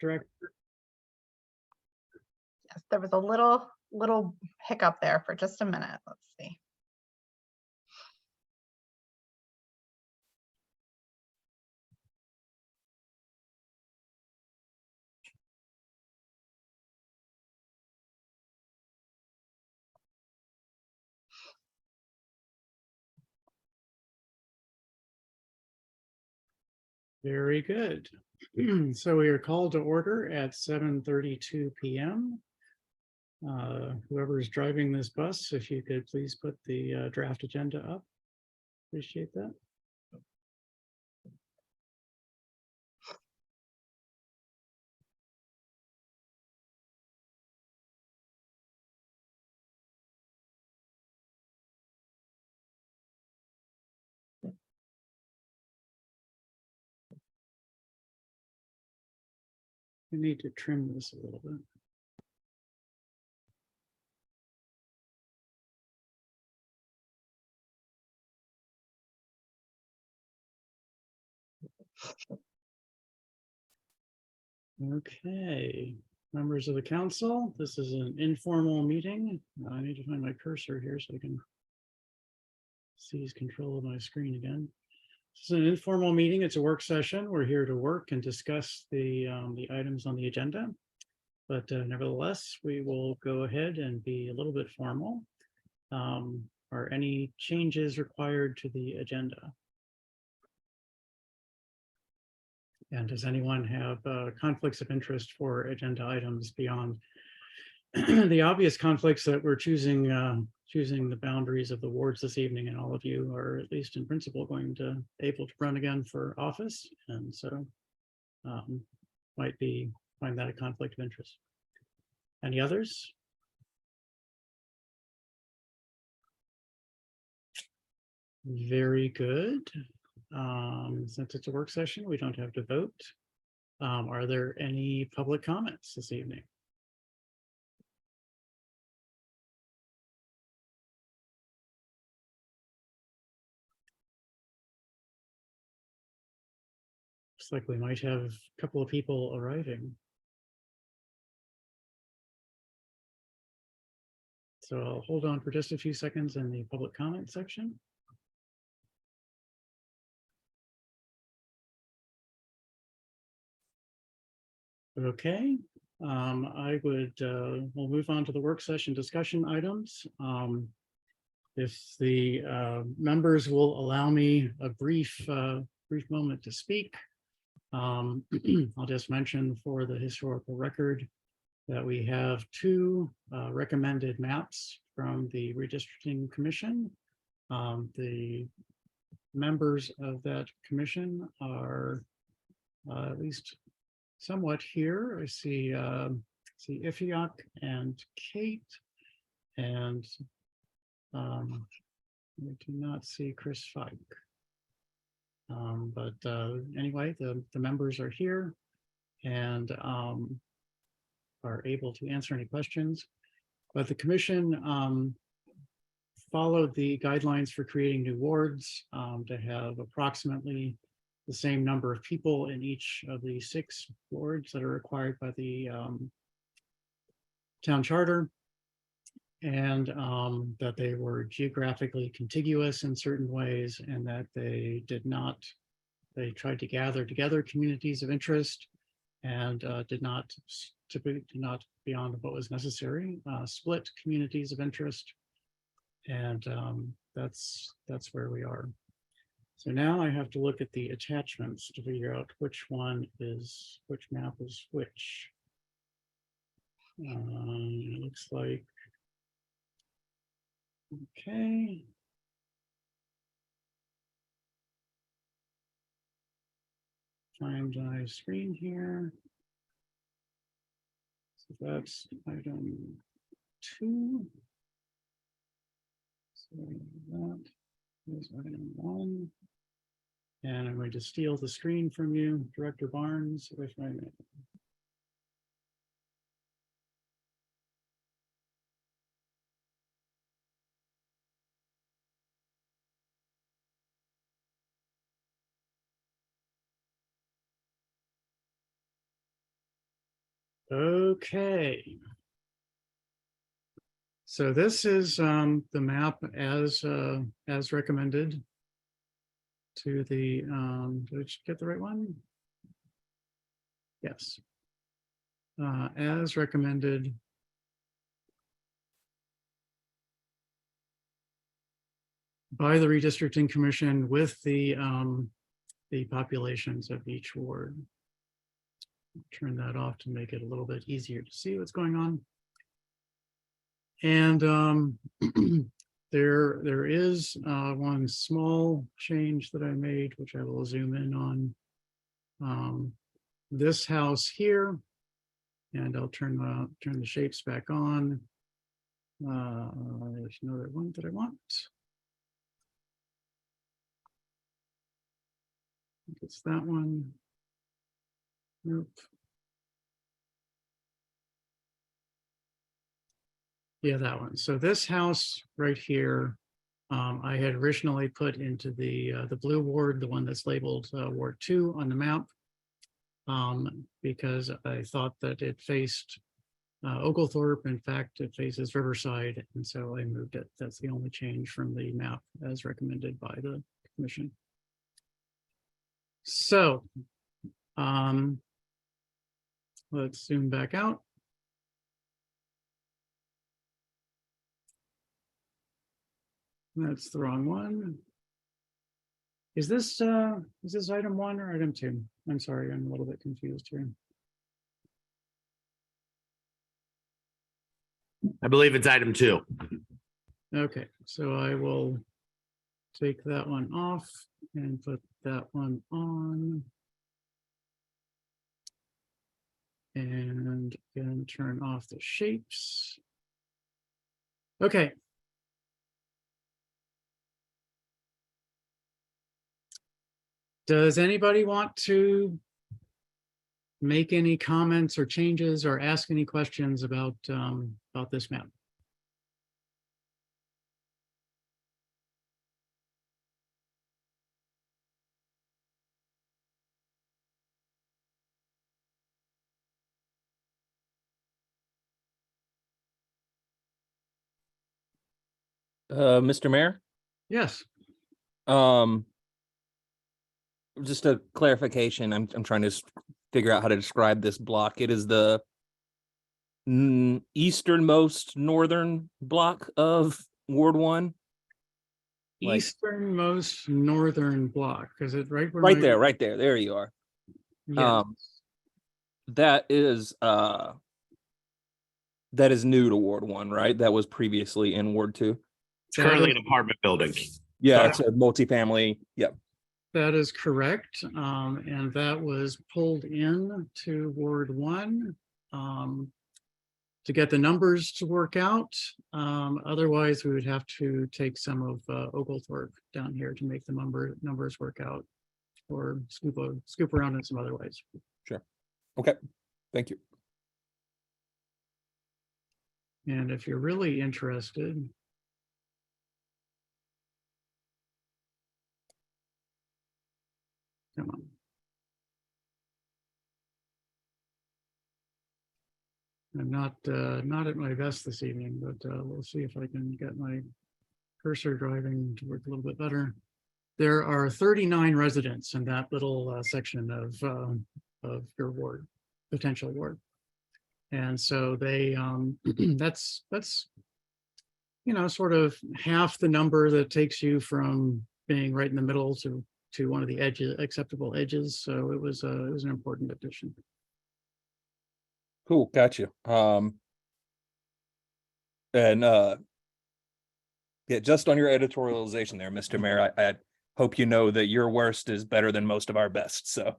Director. Yes, there was a little hiccup there for just a minute. Let's see. Very good. So we are called to order at 7:32 p.m. Whoever is driving this bus, if you could please put the draft agenda up. Appreciate that. We need to trim this a little bit. Okay, members of the council, this is an informal meeting. I need to find my cursor here so I can seize control of my screen again. This is an informal meeting. It's a work session. We're here to work and discuss the items on the agenda. But nevertheless, we will go ahead and be a little bit formal. Are any changes required to the agenda? And does anyone have conflicts of interest for agenda items beyond the obvious conflicts that we're choosing the boundaries of the wards this evening, and all of you are at least in principle going to able to run again for office, and so might find that a conflict of interest. Any others? Very good. Since it's a work session, we don't have to vote. Are there any public comments this evening? Looks like we might have a couple of people arriving. So I'll hold on for just a few seconds in the public comment section. Okay, we'll move on to the work session discussion items. If the members will allow me a brief moment to speak. I'll just mention for the historical record that we have two recommended maps from the Redistricting Commission. The members of that commission are at least somewhat here. I see Ifiok and Kate, and I do not see Chris Fike. Anyway, the members are here and are able to answer any questions. But the commission followed the guidelines for creating new wards to have approximately the same number of people in each of the 6 wards that are required by the town charter, and that they were geographically contiguous in certain ways, and that they tried to gather together communities of interest and did not beyond what was necessary, split communities of interest. And that's where we are. So now I have to look at the attachments to figure out which map is which. It looks like, okay. Find my screen here. So that's item 2. So that is item 1. And I'm going to steal the screen from you, Director Barnes, with my name. Okay. So this is the map as recommended to the, did I get the right one? Yes. As recommended by the Redistricting Commission with the populations of each ward. Turn that off to make it a little bit easier to see what's going on. And there is one small change that I made, which I will zoom in on. This house here, and I'll turn the shapes back on. There's another one that I want. It's that one. Nope. Yeah, that one. So this house right here, I had originally put into the blue ward, the one that's labeled Ward 2 on the map, because I thought that it faced Oglethorpe. In fact, it faces Riverside, and so I moved it. That's the only change from the map as recommended by the commission. So let's zoom back out. That's the wrong one. Is this item 1 or item 2? I'm sorry, I'm a little bit confused here. I believe it's item 2. Okay, so I will take that one off and put that one on. And again, turn off the shapes. Okay. Does anybody want to make any comments or changes or ask any questions about this map? Mr. Mayor, Yes. just a clarification. I'm trying to figure out how to describe this block. It is the easternmost northern block of Ward 1. Like, Easternmost northern block. Is it right where right my- there, right there. There you are. Yes. That is new to Ward 1, right? That was previously in Ward 2. It's currently an apartment building. Yeah, Sorry. it's a multifamily. Yep. That is correct. And that was pulled in to Ward 1 to get the numbers to work out. Otherwise, we would have to take some of Oglethorpe down here to make the numbers work out, or scoop around in some other ways. Sure. Okay. Thank you. And if you're really interested, come on. I'm not at my best this evening, but we'll see if I can get my cursor driving to work a little bit better. There are 39 residents in that little section of your ward, potential ward. And so they that's sort of half the number that takes you from being right in the middle to one of the acceptable edges. So it was an important addition. Cool. Got you. And yeah, just on your editorialization there, Mr. Mayor, I hope you know that your worst is better than most of our best. So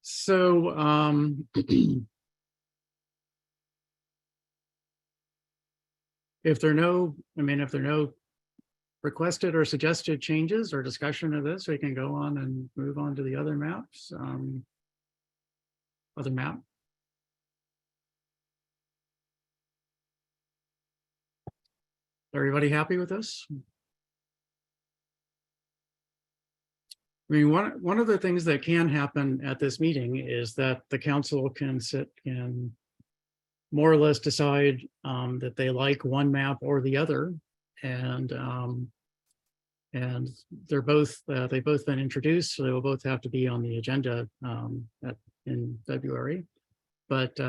so if there are no requested or suggested changes or discussion of this, we can go on and move on to the other maps. Other map. Everybody happy with this? I mean, one of the things that can happen at this meeting is that the council can more or less decide that they like one map or the other. And they've both been introduced, so they will both have to be on the agenda in February. But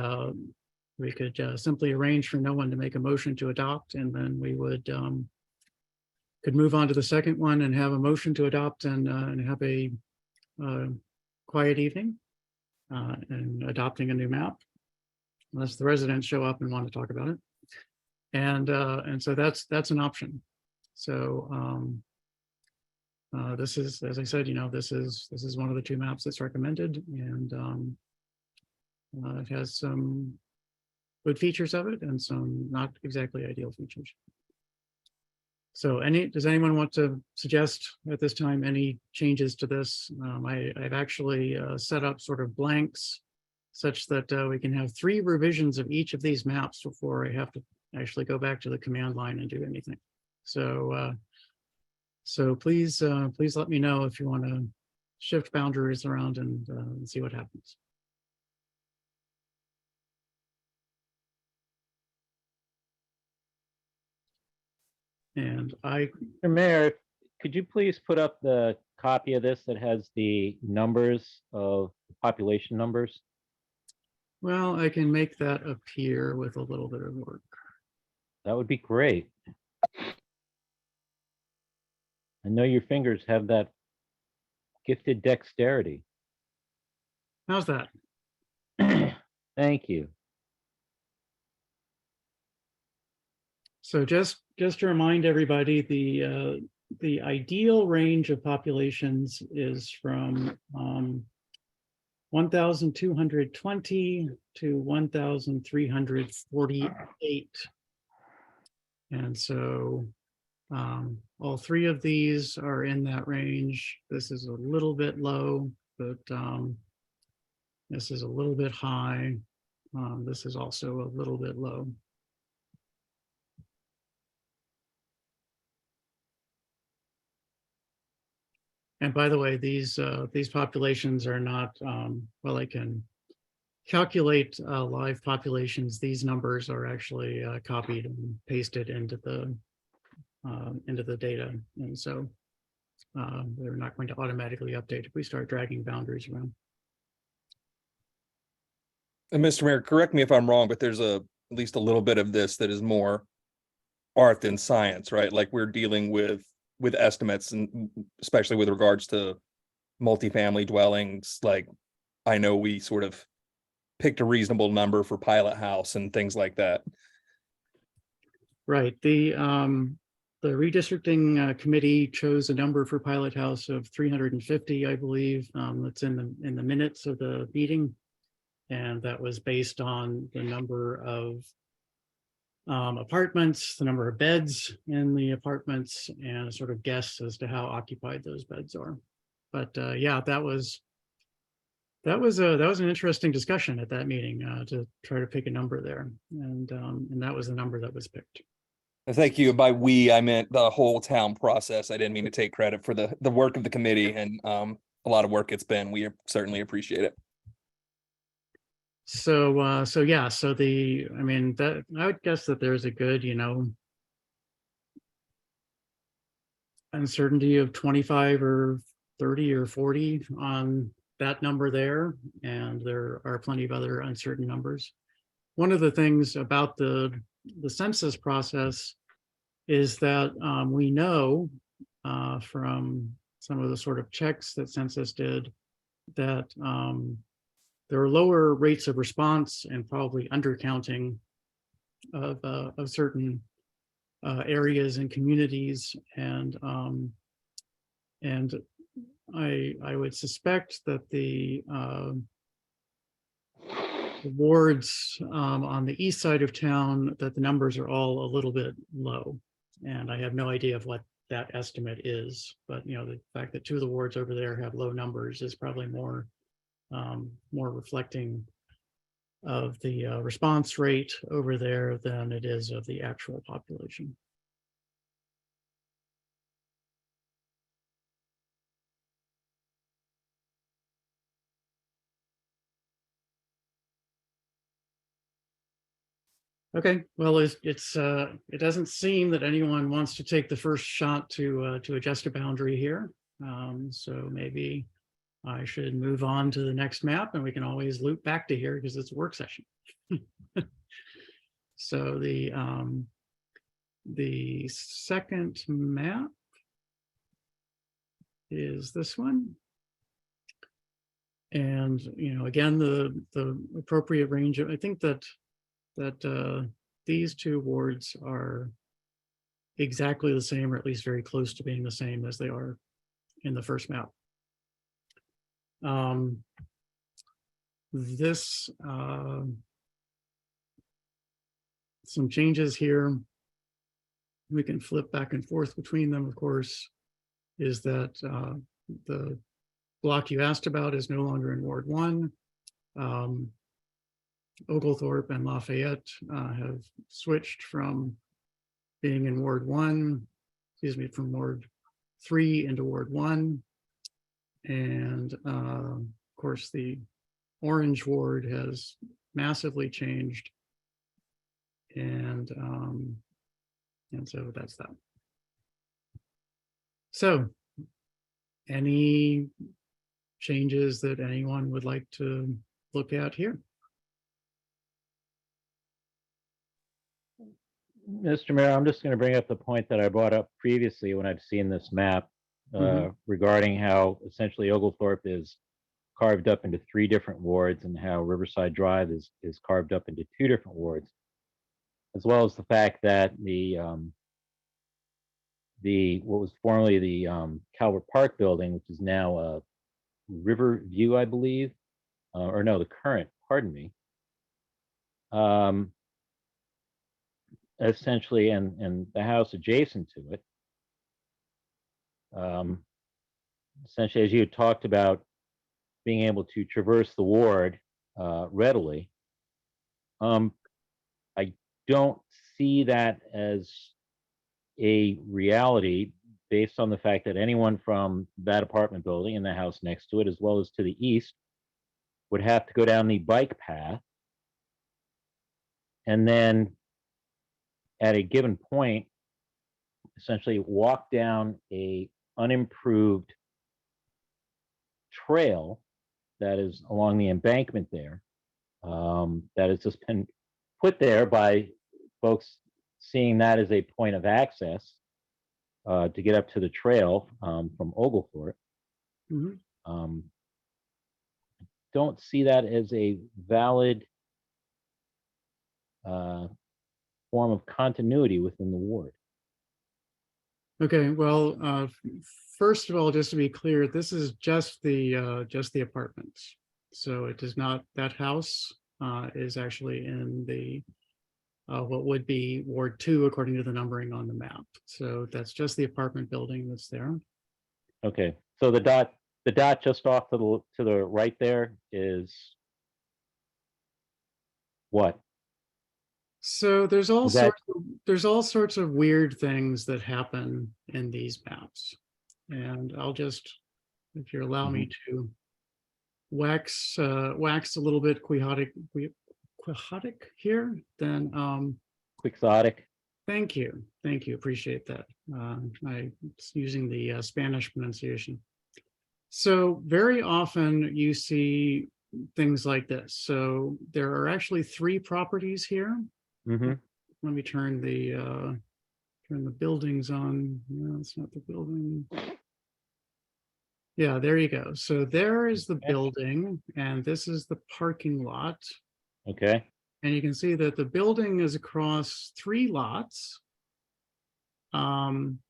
we could simply arrange for no one to make a motion to adopt, and then we would could move on to the second one and have a motion to adopt and have a quiet evening and adopting a new map, unless the residents show up and want to talk about it. And so that's an option. So this is, as I said, this is one of the two maps that's recommended, and it has some good features of it and some not exactly ideal features. So does anyone want to suggest at this time any changes to this? I've actually set up sort of blanks such that we can have 3 revisions of each of these maps before I have to actually go back to the command line and do anything. So please let me know if you want to shift boundaries around and see what happens. And Mr. Mayor, could you please put up the copy of this that has the numbers of population numbers? well, I can make that appear with a little bit of work. That would be great. I know your fingers have that gifted dexterity. How's that? Thank you. So just to remind everybody, the ideal range of populations is from 1,220 to 1,348. And so all 3 of these are in that range. This is a little bit low, but this is a little bit high. This is also a little bit low. And by the way, these populations are not, well, I can calculate live populations. These numbers are actually copied and pasted into the data. And so they're not going to automatically update if we start dragging boundaries around. And Mr. Mayor, correct me if I'm wrong, but there's at least a little bit of this that is more art than science, right? Like we're dealing with estimates, and especially with regards to multifamily dwellings. Like I know we sort of picked a reasonable number for pilot house and things like that. Right. The redistricting committee chose a number for pilot house of 350, I believe. That's in the minutes of the meeting, and that was based on the number of apartments, the number of beds in the apartments, and a sort of guess as to how occupied those beds are. But yeah, that was an interesting discussion at that meeting to try to pick a number there, and that was the number that was picked. Thank you. By we, I meant the whole town process. I didn't mean to take credit for the work of the committee, and a lot of work it's been. We certainly appreciate it. So yeah, so I mean, that I would guess that there's a good, uncertainty of 25 or 30 or 40 on that number there, and there are plenty of other uncertain numbers. One of the things about the census process is that we know from some of the sort of checks that census did that there are lower rates of response and probably undercounting of certain areas and communities, and I would suspect that the wards on the east side of town, that the numbers are all a little bit low, and I have no idea of what that estimate is. But the fact that 2 of the wards over there have low numbers is probably more reflecting of the response rate over there than it is of the actual population. Okay, well, it doesn't seem that anyone wants to take the first shot to adjust a boundary here. So maybe I should move on to the next map and we can always loop back to here because it's a work session. So the second map is this one. And, again, the appropriate range of, I think that these two wards are exactly the same, or at least very close to being the same as they are in the first map. This some changes here. We can flip back and forth between them, of course, is that the block you asked about is no longer in Ward 1. Oglethorpe and Lafayette have switched from being in Ward 1, from Ward 3 into Ward 1. And of course, the Orange Ward has massively changed. And so that's that. So, any changes that anyone would like to look at here? Mr. Mayor, I'm just going to bring up the point that I brought up previously when I've seen this map regarding how essentially Oglethorpe is carved up into 3 different wards and how Riverside Drive is carved up into 2 different wards, as well as the fact that what was formerly the Calvert Park building, which is now Riverview, I believe, or no, the current, pardon me, essentially, and the house adjacent to it, essentially, as you had talked about, being able to traverse the ward readily. I don't see that as a reality based on the fact that anyone from that apartment building and the house next to it, as well as to the east, would have to go down the bike path and then at a given point, essentially walk down a unimproved trail that is along the embankment there, that has just been put there by folks seeing that as a point of access to get up to the trail from Oglethorpe. Don't see that as a valid form of continuity within the ward. Okay, well, first of all, just to be clear, this is just the apartments. So it does not, that house is actually in the what would be Ward 2 according to the numbering on the map. So that's just the apartment building that's there. Okay, so the dot just off to the right there is what? So there's all Is that- sorts of weird things that happen in these maps. And I'll just, if you allow me to wax a little bit quixotic here, then Quixotic. thank you, appreciate that. I'm using the Spanish pronunciation. So very often you see things like this. So there are actually 3 properties here. Let me turn the buildings on. No, it's not the building. Yeah, there you go. So there is the building, and this is the parking lot. Okay. And you can see that the building is across 3 lots. And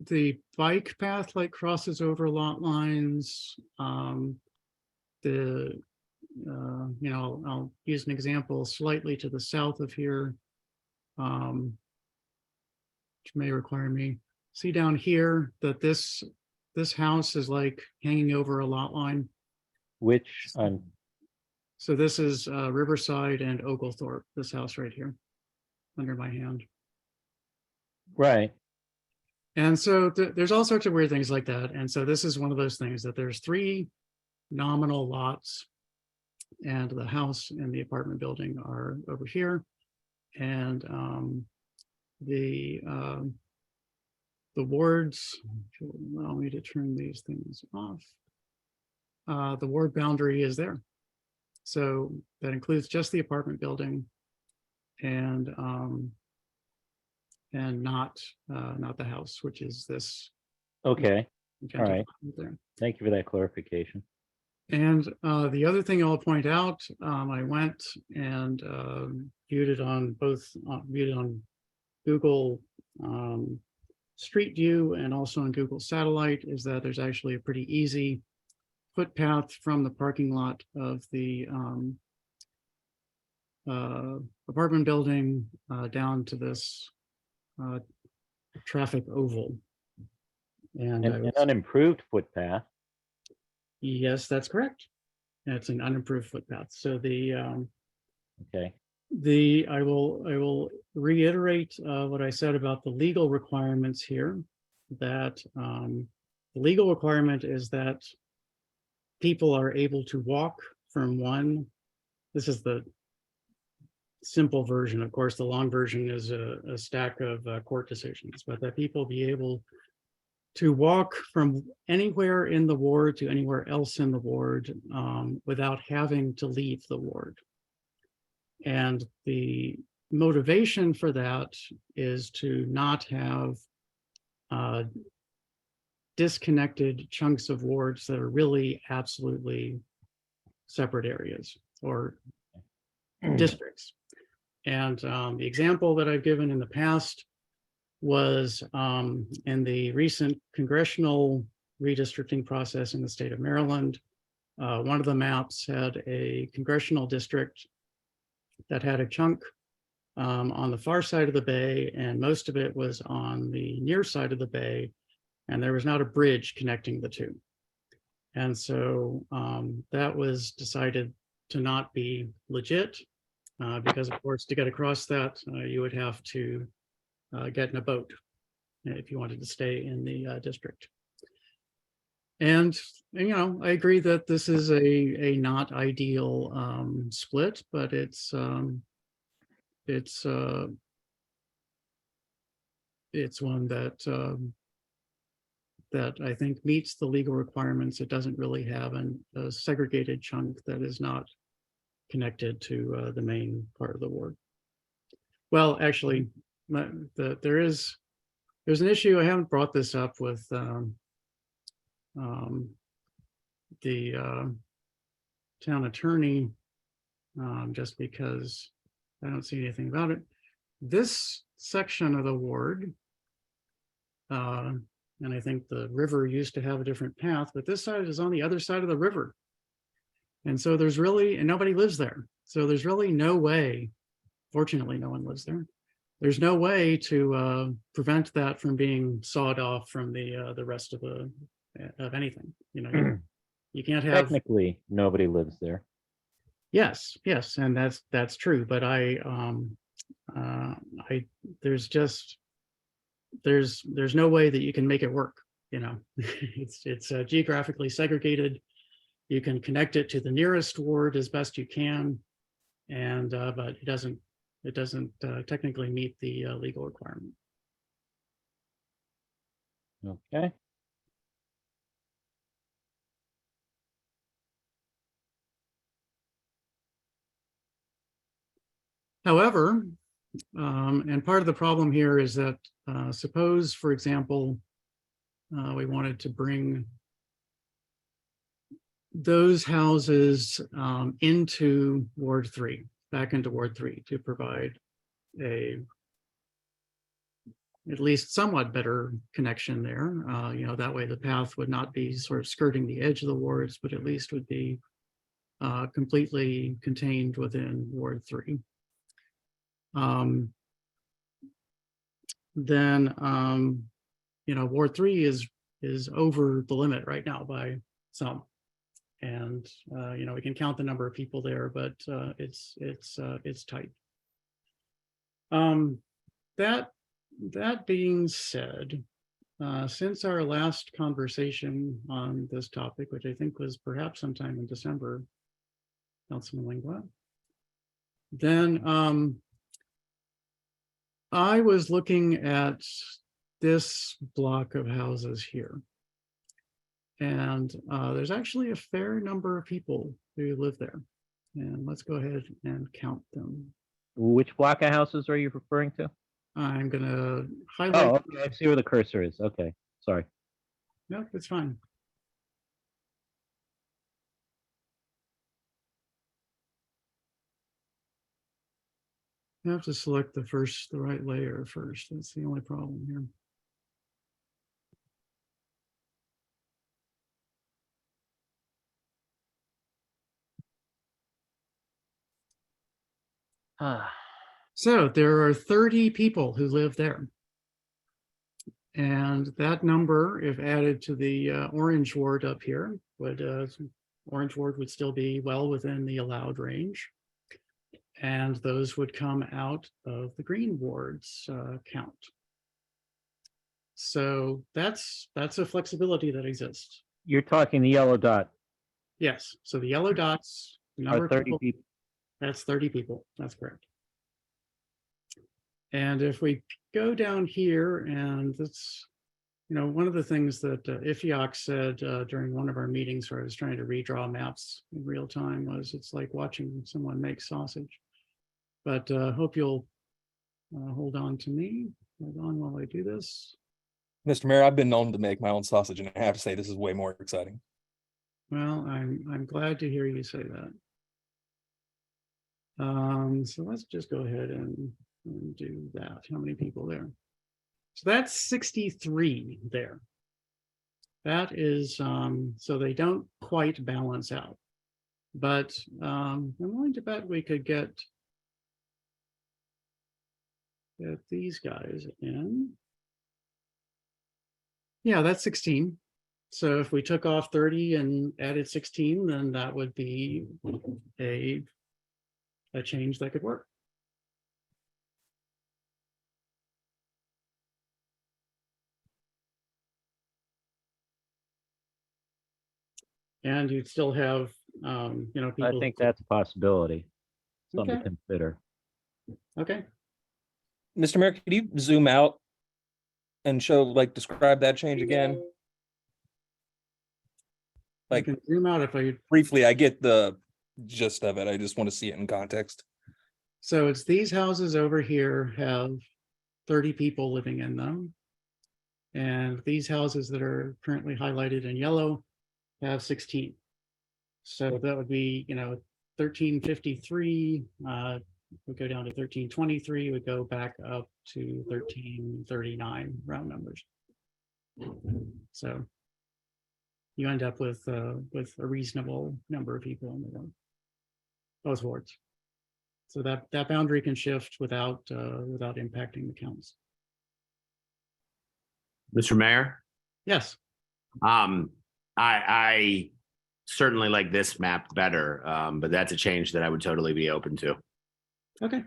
the bike path crosses over lot lines. I'll use an example slightly to the south of here, which may require me. See down here that this house is hanging over a lot line. Which So this is Riverside and Oglethorpe, this house right here under my hand. right. And so there's all sorts of weird things like that. And so this is one of those things that there's 3 nominal lots and the house and the apartment building are over here. And the wards, if you'll allow me to turn these things off. The ward boundary is there. So that includes just the apartment building and not the house, which is this. Okay, magenta right. there. thank you for that clarification. And the other thing I'll point out, I went and viewed it on Google Street View and also on Google Satellite, is that there's actually a pretty easy footpath from the parking lot of the apartment building down to this traffic oval. And An unimproved footpath. yes, that's correct. It's an unimproved footpath. So Okay, I will reiterate what I said about the legal requirements here, that the legal requirement is that people are able to walk from one. This is the simple version. Of course, the long version is a stack of court decisions, but that people be able to walk from anywhere in the ward to anywhere else in the ward without having to leave the ward. And the motivation for that is to not have disconnected chunks of wards that are really absolutely separate areas or districts. And the example that I've given in the past was in the recent congressional redistricting process in the state of Maryland. One of the maps had a congressional district that had a chunk on the far side of the bay, and most of it was on the near side of the bay, and there was not a bridge connecting the two. And so that was decided to not be legit because, of course, to get across that, you would have to get in a boat if you wanted to stay in the district. And, you know, I agree that this is a not ideal split, but it's one that I think meets the legal requirements. It doesn't really have a segregated chunk that is not connected to the main part of the ward. Well, actually, there's an issue. I haven't brought this up with the town attorney just because I don't see anything about it. This section of the ward, and I think the river used to have a different path, but this side is on the other side of the river. And so there's really, and nobody lives there. So there's really no way, fortunately, no one lives there. There's no way to prevent that from being sawed off from the rest of anything. You know, you can't have. Technically, nobody lives there. Yes, and that's true. But there's no way that you can make it work. You know, it's geographically segregated. You can connect it to the nearest ward as best you can, and but it doesn't technically meet the legal requirement. Okay. However, and part of the problem here is that suppose, for example, we wanted to bring those houses into Ward 3, back into Ward 3 to provide at least somewhat better connection there. You know, that way the path would not be sort of skirting the edge of the wards, but at least would be completely contained within Ward 3. Then you know, Ward 3 is over the limit right now by some. And you know, we can count the number of people there, but it's tight. That being said, since our last conversation on this topic, which I think was perhaps sometime in December, Councilman Langlois. Then I was looking at this block of houses here. And there's actually a fair number of people who live there. And let's go ahead and count them. Which block of houses are you referring to? I'm gonna Oh, highlight. okay, I see where the cursor is. Okay, sorry. No, it's fine. I have to select the right layer first. That's the only problem here. Ah, So there are 30 people who live there. And that number, if added to the orange ward up here, would orange ward would still be well within the allowed range. And those would come out of the green ward's count. So that's a flexibility that exists. you're talking the yellow dot. Yes. So the yellow dots, the number Are of 30 people, people. that's 30 people. That's correct. And if we go down here, and that's, you know, one of the things that Ifiok said during one of our meetings where I was trying to redraw maps in real time was it's like watching someone make sausage. But hope you'll hold on to me. Hold on while I do this. Mr. Mayor, I've been known to make my own sausage, and I have to say this is way more exciting. Well, I'm glad to hear you say that. So let's just go ahead and do that. How many people there? So that's 63 there. That is, so they don't quite balance out. But I'm willing to bet we could get these guys in. Yeah, that's 16. So if we took off 30 and added 16, then that would be a change that could work. And you'd still have, you know, I people. think that's a possibility. Something Okay. to consider. Okay. Mr. Mayor, could you zoom out and show, like, describe that change again? I Like, can zoom out if I. briefly, I get the gist of it. I just want to see it in context. So it's these houses over here have 30 people living in them. And these houses that are currently highlighted in yellow have 16. So that would be, you know, 1353, would go down to 1323, would go back up to 1339 round numbers. So you end up with a reasonable number of people in the both wards. So that boundary can shift without impacting the counts. Mr. Mayor, Yes. I certainly like this map better, but that's a change that I would totally be open to. Okay.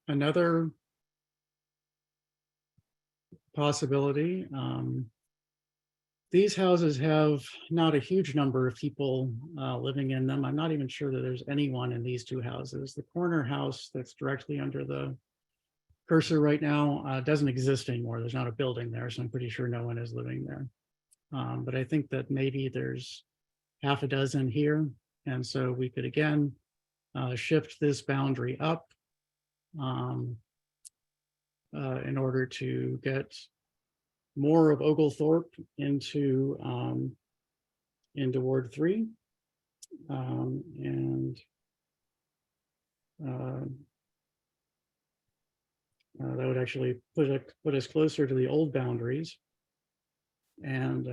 Another possibility, these houses have not a huge number of people living in them. I'm not even sure that there's anyone in these two houses. The corner house that's directly under the cursor right now doesn't exist anymore. There's not a building there, so I'm pretty sure no one is living there. But I think that maybe there's half a dozen here. And so we could again shift this boundary up in order to get more of Oglethorpe into Ward 3, and that would actually put us closer to the old boundaries, and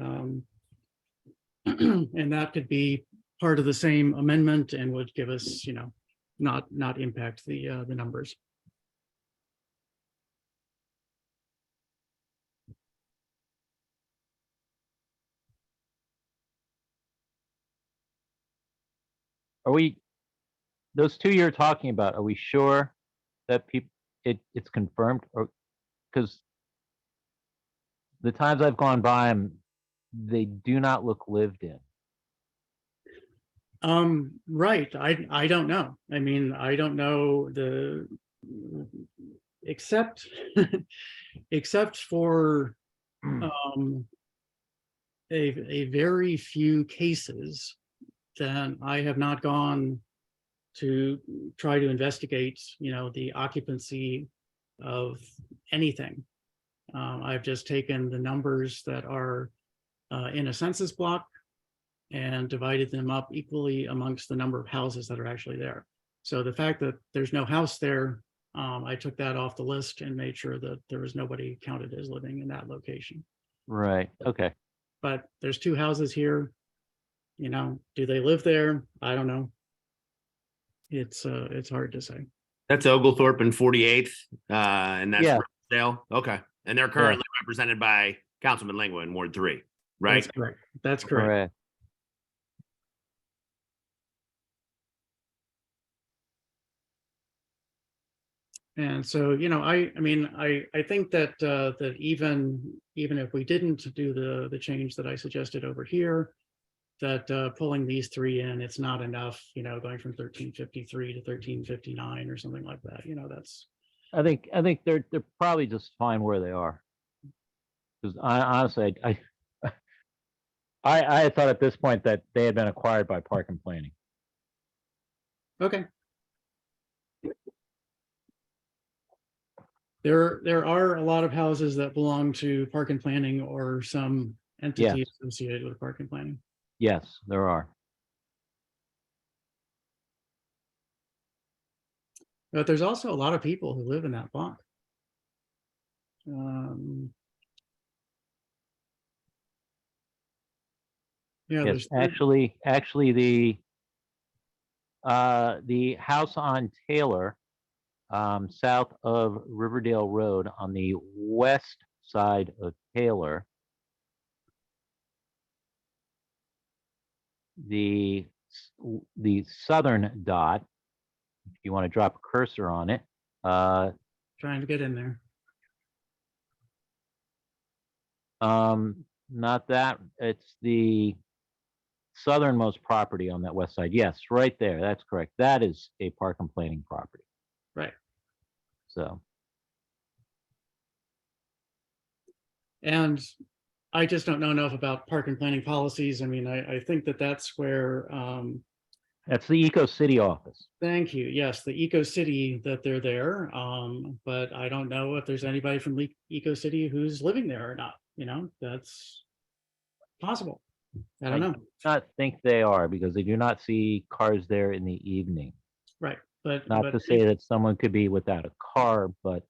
and that could be part of the same amendment and would give us, you know, not impact the numbers. are we, those two you're talking about, are we sure that it's confirmed, or, because the times I've gone by them, they do not look lived in. Right, I don't know. I mean, I don't know except, except for, um, a very few cases, then I have not gone to try to investigate, the occupancy of anything. I've just taken the numbers that are in a census block and divided them up equally amongst the number of houses that are actually there. So the fact that there's no house there, I took that off the list and made sure that there was nobody counted as living in that location. Right, okay. But there's two houses here. Do they live there? I don't know. It's hard to say. That's Oglethorpe and 48th, and that's Yeah. Riverdale. Okay, and they're currently represented by Councilman Lingua in Ward 3, right? That's correct. That's correct. Correct. And so, I mean, I think that that even if we didn't do the change that I suggested over here, that pulling these three in, it's not enough, going from 1353 to 1359 or something like that. That's, I think they're probably just fine where they are. Because I honestly, I had thought at this point that they had been acquired by Park and Planning. okay. There are a lot of houses that belong to Park and Planning or some entity Yes. associated with Park and Planning. Yes, there are. But there's also a lot of people who live in that block. Yeah, Yes, there's actually the house on Taylor, south of Riverdale Road on the west side of Taylor. The southern dot, if you want to drop a cursor on it, trying to get in there. not that, it's the southernmost property on that west side. Yes, right there. That's correct. That is a Park and Planning property. Right. So, And I just don't know enough about Park and Planning policies. I mean, I think that that's where, that's the Eco City office. thank you. Yes, the Eco City that they're there. But I don't know if there's anybody from Eco City who's living there or not. That's possible. I don't know. do not think they are, because they do not see cars there in the evening. Right. But Not to say that someone could be without a car, but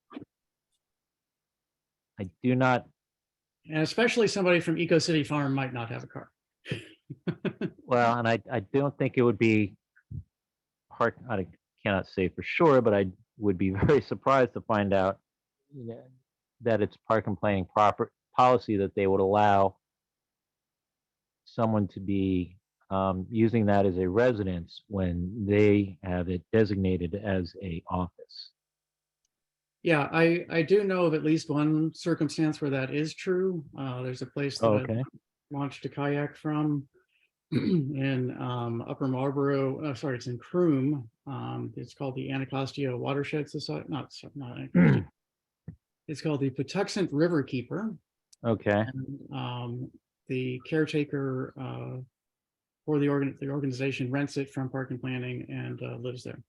I do not, and especially somebody from Eco City Farm might not have a car. well, and I don't think it would be part, I cannot say for sure, but I would be very surprised to find out that it's Park and Planning proper policy that they would allow someone to be using that as a residence when they have it designated as a office. Yeah, I do know of at least one circumstance where that is true. There's a place that I Okay, launched a kayak from in Upper Marlboro. Sorry, it's in Croom. It's called the Anacostia Watershed Society. Not Anacostia. It's called the Patuxent River Keeper. okay, And, the caretaker for the organization rents it from Park and Planning and lives there.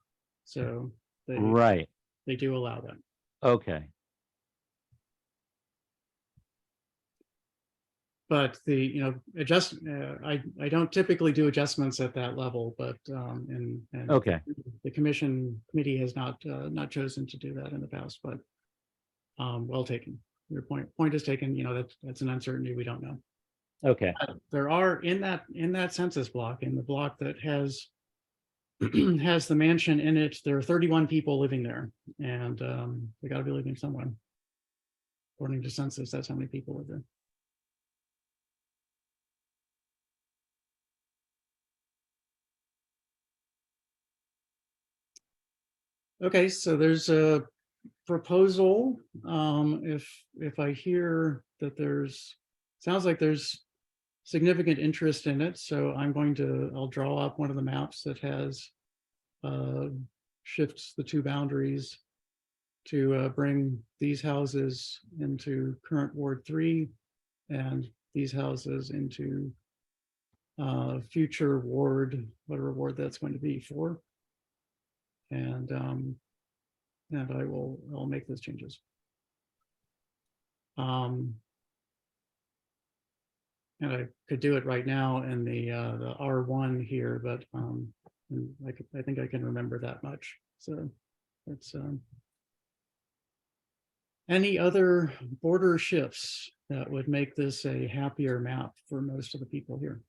So right, they do allow that. okay. But the I don't typically do adjustments at that level, but and Okay. the committee has not chosen to do that in the past, but well taken. Your point is taken. That's an uncertainty we don't know. Okay, There are in that census block, in the block that has has the mansion in it, there are 31 people living there, and they got to be living somewhere. According to census, that's how many people live there. Okay, so there's a proposal. If I hear that sounds like there's significant interest in it, so I'll draw up one of the maps that has shifts the two boundaries to bring these houses into current Ward 3 and these houses into future ward, whatever ward that's going to be, 4. And I'll make those changes. And I could do it right now in the R1 here, but I think I can remember that much. So it's any other border shifts that would make this a happier map for most of the people here.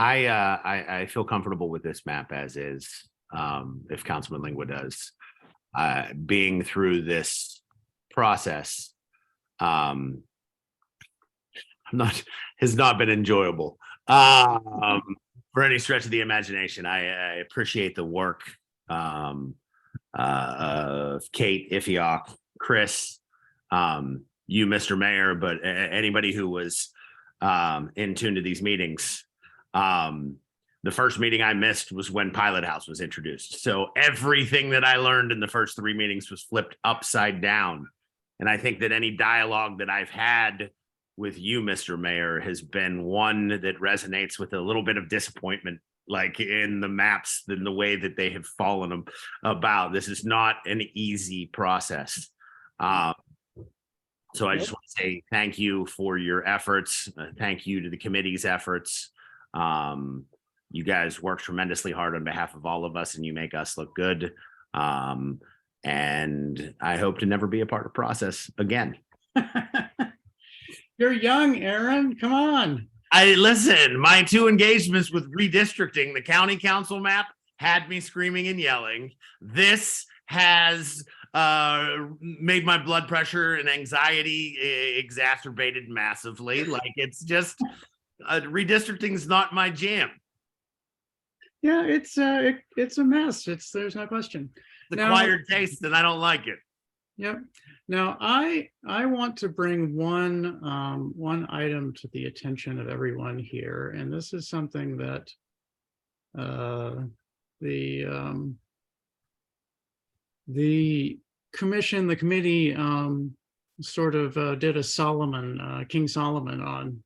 I feel comfortable with this map as is. If Councilman Lingua does, being through this process, has not been enjoyable for any stretch of the imagination. I appreciate the work of Kate, Ifiok, Chris, you, Mr. Mayor, but anybody who was in tune to these meetings. The first meeting I missed was when Pilot House was introduced. So everything that I learned in the first 3 meetings was flipped upside down. And I think that any dialogue that I've had with you, Mr. Mayor, has been one that resonates with a little bit of disappointment, like in the maps, in the way that they have fallen about. This is not an easy process. So I just want to say thank you for your efforts. Thank you to the committee's efforts. You guys work tremendously hard on behalf of all of us, and you make us look good. And I hope to never be a part of the process again. You're young, Aaron. Come on. Listen, my 2 engagements with redistricting, the county council map, had me screaming and yelling. This has made my blood pressure and anxiety exacerbated massively. Like, it's just redistricting is not my jam. Yeah, it's a mess. There's no question. The Now- acquired taste, and I don't like it. Yep. Now I want to bring one item to the attention of everyone here, and this is something that the committee sort of did a King Solomon on,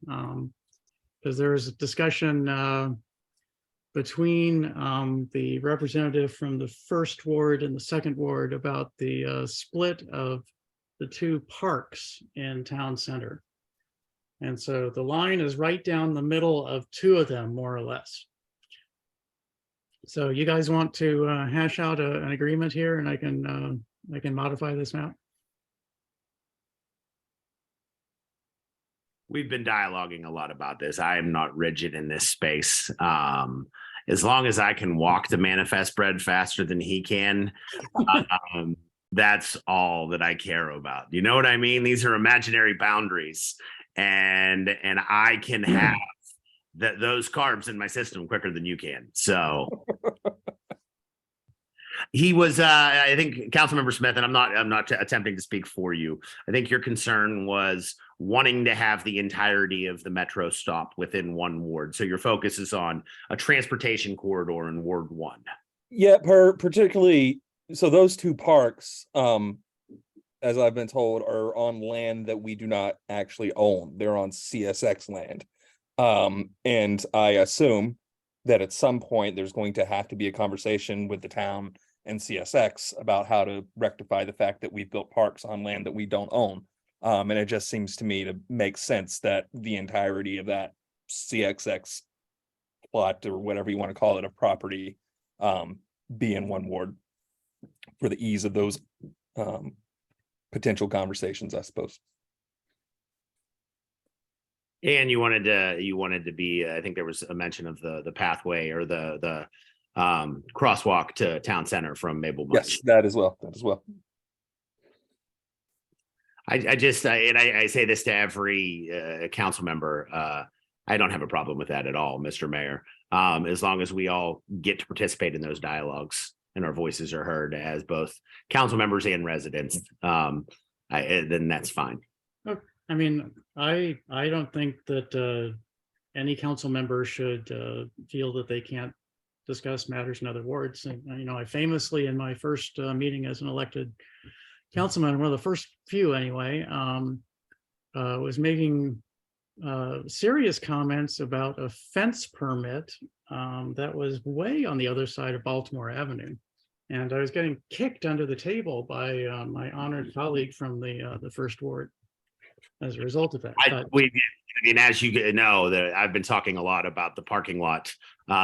because there was a discussion between the representative from the 1st ward and the 2nd ward about the split of the 2 parks in town center. And so the line is right down the middle of 2 of them, more or less. So you guys want to hash out an agreement here, and I can modify this map? We've been dialoguing a lot about this. I am not rigid in this space. As long as I can walk the manifest bread faster than he can, that's all that I care about. You know what I mean? These are imaginary boundaries, and I can have those carbs in my system quicker than you can. So he was, I think, Councilmember Smith, and I'm not attempting to speak for you. I think your concern was wanting to have the entirety of the metro stop within 1 ward. So your focus is on a transportation corridor in Ward 1. Yeah, particularly, so those 2 parks, as I've been told, are on land that we do not actually own. They're on CSX land. And I assume that at some point there's going to have to be a conversation with the town and CSX about how to rectify the fact that we've built parks on land that we don't own. And it just seems to me to make sense that the entirety of that CSX plot, or whatever you want to call it, of property, be in 1 ward for the ease of those potential conversations, I suppose. And you wanted to be, I think there was a mention of the pathway or the crosswalk to town center from Maple Bunch. Yes, that as well. That as well. I say this to every council member. I don't have a problem with that at all, Mr. Mayor. As long as we all get to participate in those dialogues and our voices are heard as both council members and residents, then that's fine. I mean, I don't think that any council member should feel that they can't discuss matters in other wards. And, I famously, in my first meeting as an elected councilman, one of the first few anyway, was making serious comments about a fence permit that was way on the other side of Baltimore Avenue. And I was getting kicked under the table by my honored colleague from the first ward as a result of that. As you know, that I've been talking a lot about the parking lot in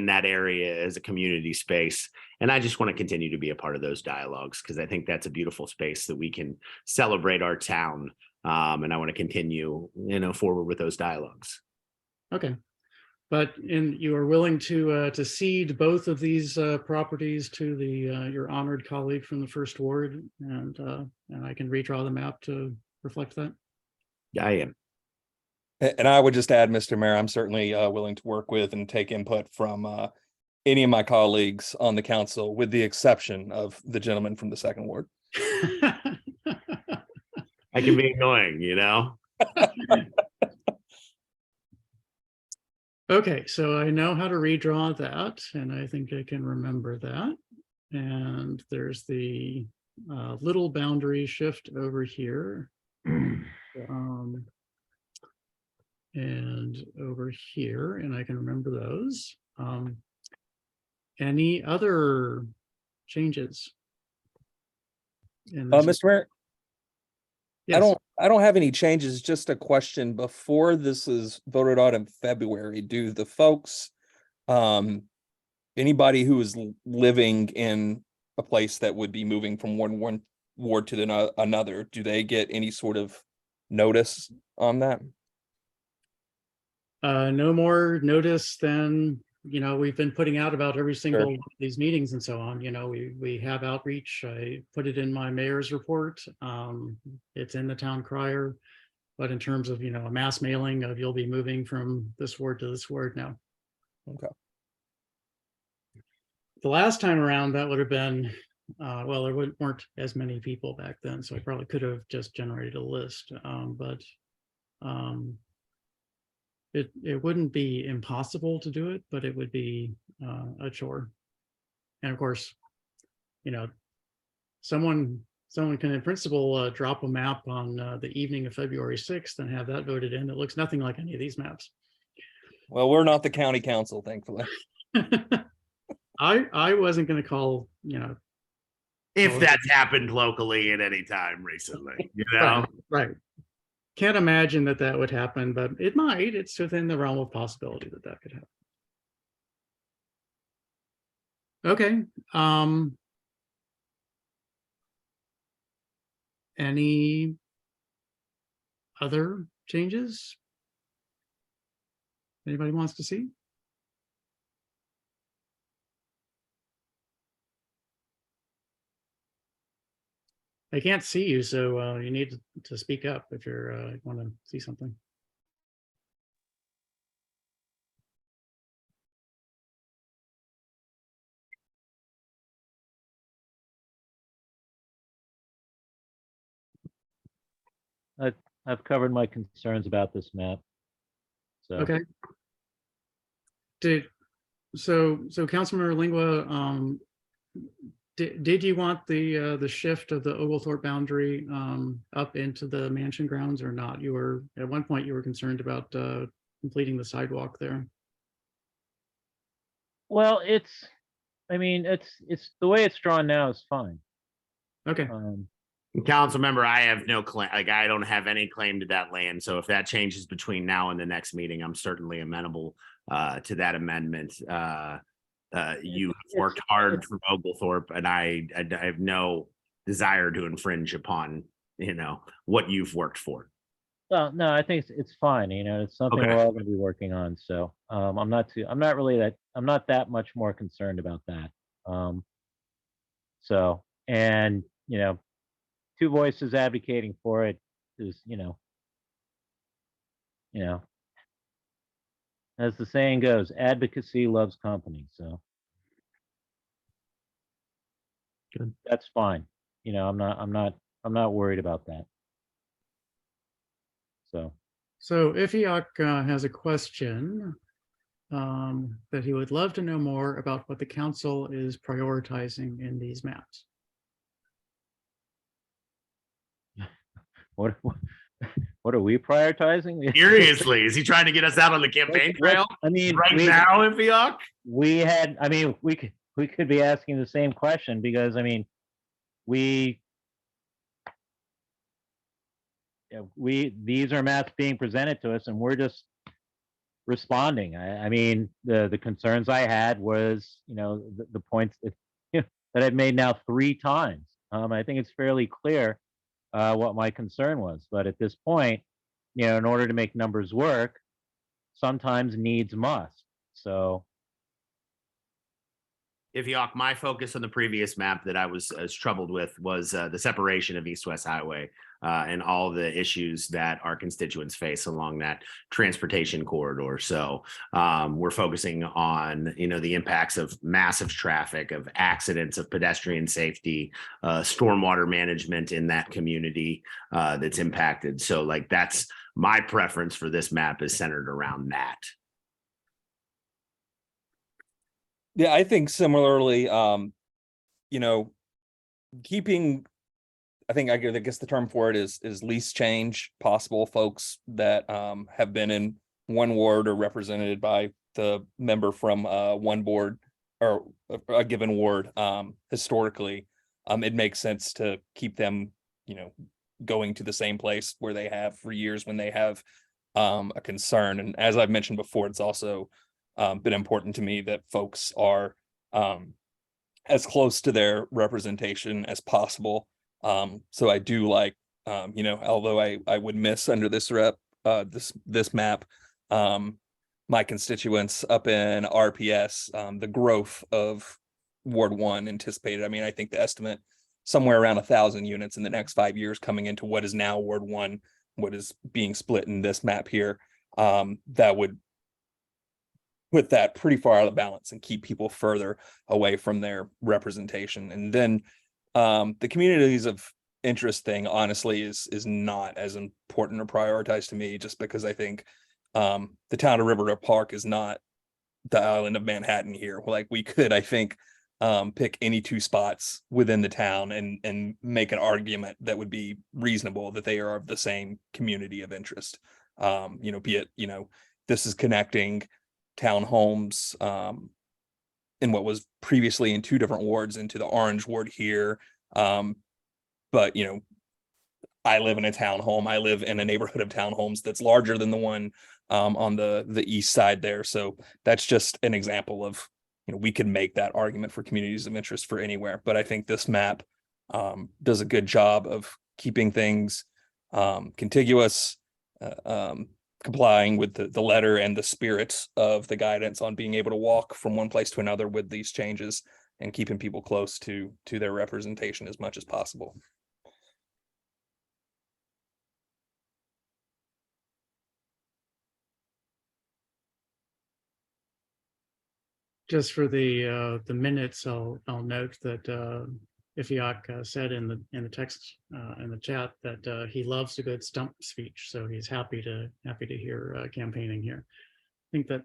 that area as a community space. And I just want to continue to be a part of those dialogues because I think that's a beautiful space that we can celebrate our town. And I want to continue, forward with those dialogues. Okay. But you are willing to cede both of these properties to your honored colleague from the first ward, and I can redraw the map to reflect that. Yeah, I am. And I would just add, Mr. Mayor, I'm certainly willing to work with and take input from any of my colleagues on the council, with the exception of the gentleman from the second ward. I can be annoying, Okay, so I know how to redraw that, and I think I can remember that. And there's the little boundary shift over here. And over here, and I can remember those. Any other changes? Mr. Mayor, Yes. I don't have any changes, just a question. Before this is voted on in February, do the folks, anybody who is living in a place that would be moving from one ward to another, do they get any sort of notice on that? No more notice than, we've been putting out about every single one of these meetings and so on. We have outreach. I put it in my mayor's report. It's in the town crier, but in terms of, a mass mailing of you'll be moving from this ward to this ward now. Okay. The last time around, that would have been, well, there weren't as many people back then, so I probably could have just generated a list, but it wouldn't be impossible to do it, but it would be a chore. And of course, someone can in principle drop a map on the evening of February 6th and have that voted in. It looks nothing like any of these maps. Well, we're not the county council, thankfully. I wasn't going to call, if that's happened locally at any time recently, Right. Can't imagine that would happen, but it might. It's within the realm of possibility that could happen. Okay. Any other changes anybody wants to see? I can't see you, so you need to speak up if you're want to see something. I've covered my concerns about this map. So Okay. So Councilmember Lingua, did you want the shift of the Oglethorpe boundary up into the mansion grounds or not? You were at one point you were concerned about completing the sidewalk there. well, it's the way it's drawn now is fine. Okay. Council member, I have no claim, I don't have any claim to that land. So if that changes between now and the next meeting, I'm certainly amenable to that amendment. You have worked hard for Oglethorpe, and I have no desire to infringe upon, what you've worked for. Well, no, I think it's fine. It's something Okay. we're all going to be working on. So I'm not that much more concerned about that. Um, so, and, two voices advocating for it is, you know, as the saying goes, advocacy loves company. So Good. that's fine. I'm not worried about that. So, So Ifiok has a question that he would love to know more about what the council is prioritizing in these maps. what, what are we prioritizing? Seriously, is he trying to get us out on the campaign trail I mean, right now, Ifiok? we could be asking the same question because, I mean, we, these are maps being presented to us and we're just responding. I mean, the concerns I had was, the points that, that I've made now 3 times. I think it's fairly clear what my concern was, but at this point, in order to make numbers work, sometimes needs must. So, Ifiok, my focus on the previous map that I was as troubled with was the separation of East-West Highway and all the issues that our constituents face along that transportation corridor. So we're focusing on, the impacts of massive traffic, of accidents, of pedestrian safety, stormwater management in that community that's impacted. So like that's my preference for this map is centered around that. Yeah, I think similarly, keeping, I guess the term for it is least change possible. Folks that have been in one ward or represented by the member from one board or a given ward historically, it makes sense to keep them, going to the same place where they have for years when they have a concern. And as I've mentioned before, it's also been important to me that folks are as close to their representation as possible. So I do like, although I would miss under this this map, my constituents up in RPS, the growth of Ward 1 anticipated. I mean, I think the estimate somewhere around 1,000 units in the next 5 years coming into what is now Ward 1, what is being split in this map here, that would put that pretty far out of balance and keep people further away from their representation. And then the communities of interest thing, honestly, is not as important or prioritized to me, just because I think the town of Riverdale Park is not the island of Manhattan here. Like we could, I think, pick any 2 spots within the town and make an argument that would be reasonable that they are of the same community of interest. Be it, this is connecting townhomes in what was previously in 2 different wards into the Orange ward here. But I live in a townhome. I live in a neighborhood of townhomes that's larger than the one on the east side there. So that's just an example of, we could make that argument for communities of interest for anywhere. But I think this map does a good job of keeping things contiguous, complying with the letter and the spirit of the guidance on being able to walk from one place to another with these changes and keeping people close to their representation as much as possible. Just for the minutes, I'll note that Ifiok said in the text in the chat that he loves a good stump speech, so he's happy to hear campaigning here. I think that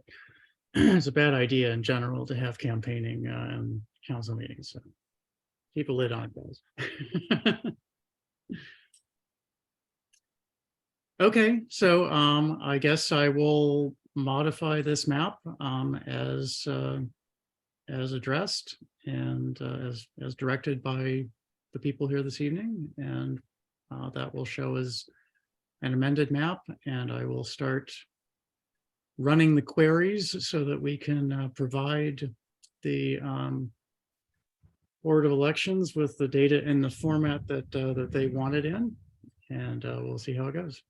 it's a bad idea in general to have campaigning in council meetings. So keep a lid on it, guys. Okay, so I guess I will modify this map as addressed and as directed by the people here this evening, and that will show as an amended map, and I will start running the queries so that we can provide the Board of Elections with the data in the format that that they wanted in, and we'll see how it goes.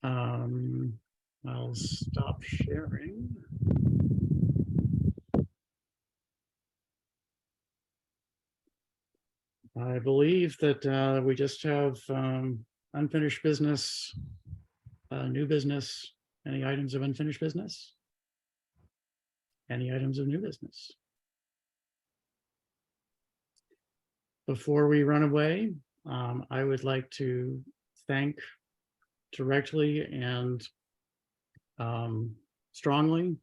I'll stop sharing. I believe that we just have unfinished business, new business, any items of unfinished business? Any items of new business? Before we run away, I would like to thank directly and strongly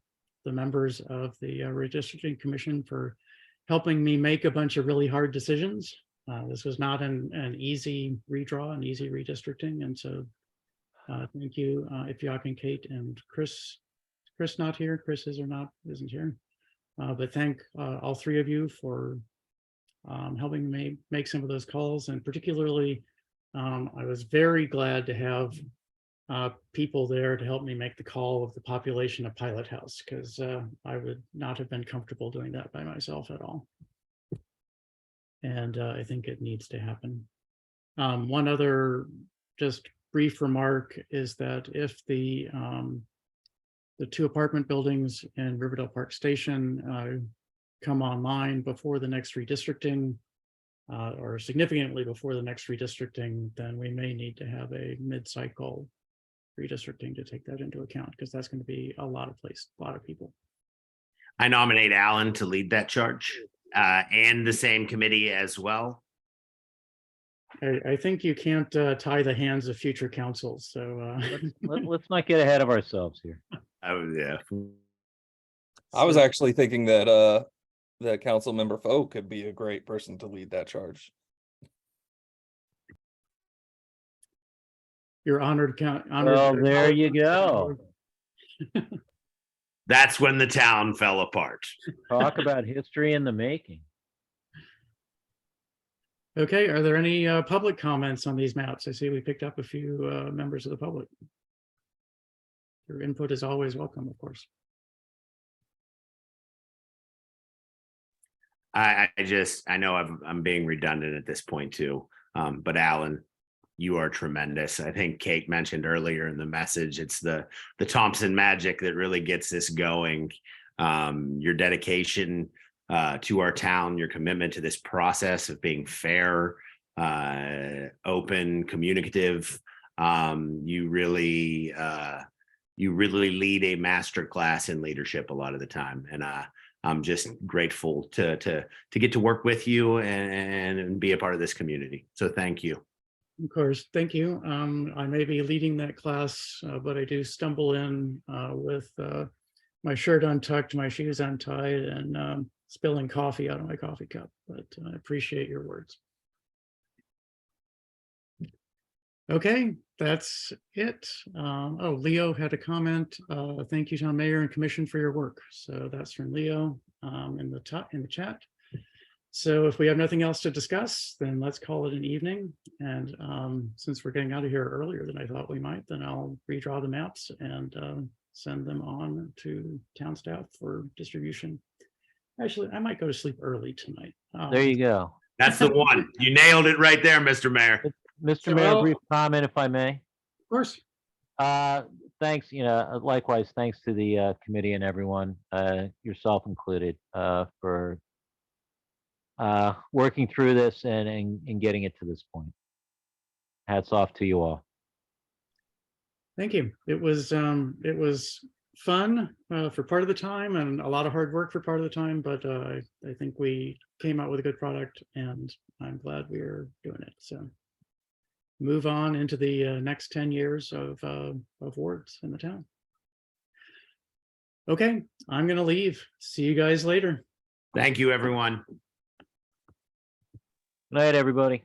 the members of the Redistricting Commission for helping me make a bunch of really hard decisions. This was not an easy redraw, an easy redistricting. And so thank you, Ifyak and Kate and Chris. Chris not here, Chris isn't here. But thank all three of you for helping me make some of those calls. And particularly, I was very glad to have people there to help me make the call of the population of Pilot House, because I would not have been comfortable doing that by myself at all. And I think it needs to happen. One other just brief remark is that if the 2 apartment buildings in Riverdale Park Station come online before the next redistricting, or significantly before the next redistricting, then we may need to have a mid-cycle redistricting to take that into account, because that's going to be a lot of people. I nominate Alan to lead that charge and the same committee as well. I think you can't tie the hands of future councils. So Let's not get ahead of ourselves here. Yeah. I was actually thinking that that council member Foe could be a great person to lead that charge. You're honored. Well, there you go. That's when the town fell apart. Talk about history in the making. Okay, are there any public comments on these maps? I see we picked up a few members of the public. Your input is always welcome, of course. I know I'm being redundant at this point too, but Alan, you are tremendous. I think Kate mentioned earlier in the message, it's the Thompson magic that really gets this going. Your dedication to our town, your commitment to this process of being fair, open, communicative. You really lead a master class in leadership a lot of the time, and I'm just grateful to get to work with you and be a part of this community. So thank you. Of course, thank you. I may be leading that class, but I do stumble in with my shirt untucked, my shoes untied, and spilling coffee out of my coffee cup. But I appreciate your words. Okay, that's it. Oh, Leo had a comment. Thank you, Town Mayor and Commission, for your work. So that's from Leo in the chat. So if we have nothing else to discuss, then let's call it an evening. And since we're getting out of here earlier than I thought we might, then I'll redraw the maps and send them on to town staff for distribution. Actually, I might go to sleep early tonight. There you go. That's the one. You nailed it right there, Mr. Mayor. Mr. Mayor, brief comment, if I may. Of course. Thanks, likewise, thanks to the committee and everyone, yourself included, for working through this and getting it to this point. Hats off to you all. Thank you. It was fun for part of the time and a lot of hard work for part of the time, but I think we came out with a good product, and I'm glad we are doing it. So move on into the next 10 years of wards in the town. Okay, I'm gonna leave. See you guys later. Thank you, everyone. Good night, everybody.